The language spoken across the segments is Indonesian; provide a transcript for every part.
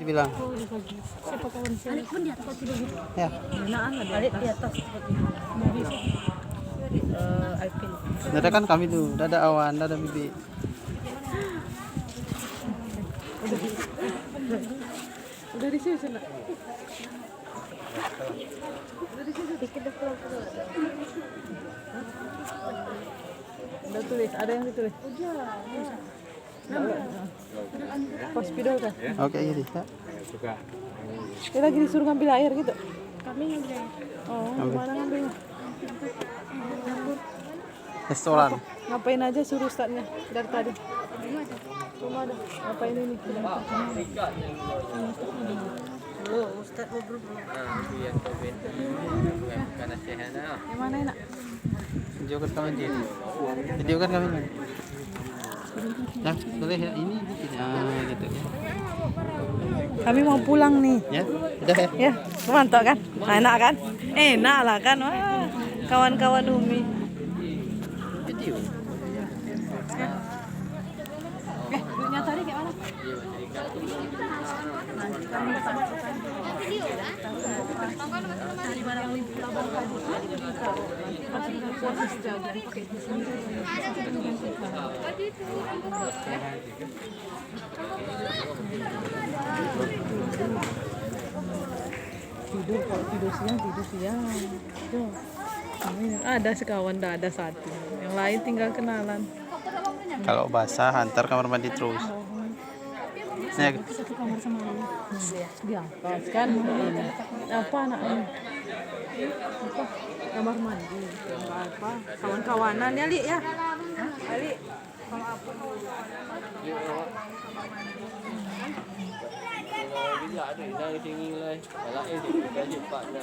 Dibilang. Siapa kawan saya? Alik pun di atas tidur gitu. Ya. Manaan ada? Alik di atas seperti itu. Alpin. Dada kan kami dulu. Dada awan, dada bibi. Udah di sini sana. Udah di sini dikit dah pulang. Udah tulis, ada yang ditulis. Hospital kan? Oke, jadi ya. Dia lagi disuruh ngambil air gitu. Kami ngambil air. Oh, gimana ngambilnya? Restoran. Ngapain aja suruh ustadznya dari tadi? Belum ada. Ngapain ini? Oh, Ustaz belum. Yang COVID. Bukan nasihat lah. Yang mana enak? Tunjukkan kami dia. Videokan kami. Nah, boleh ya ini dikit. Ah, gitu ya. Kami mau pulang nih. Ya, udah ya. Ya, mantap kan? Enak kan? Enak lah kan? Wah, kawan-kawan Umi. Video. Duitnya tadi kayak mana? Tidur siang. Tuh. Ada sekawan, ada satu. Yang lain tinggal kenalan. Kalau basah antar kamar mandi terus. Ya, Satu kamar sama dia. Di atas kan? Apa anaknya? Apa? Kamar mandi. Enggak apa. Kawan-kawanan ya, Li ya? Ali. Kalau apa? Bila ada dah tinggi lah. Kalau ini dah cepatnya.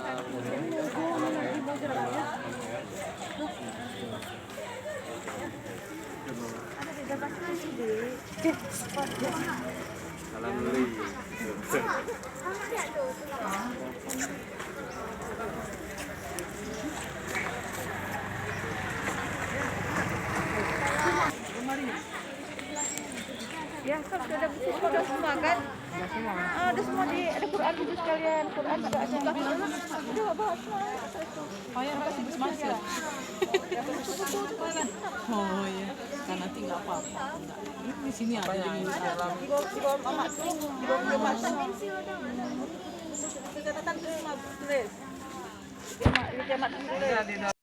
Salam beli. Ya, kan sudah ada semua kan? Ada semua ada Quran itu sekalian. Quran juga ada. Udah bawa semua. Oh ya, apa sih masih? Oh iya, karena tinggal apa-apa. Di sini ada di dalam. Di bawah mama tuh, di bawah mama tuh. Catatan tulis. Di kiamat tulis.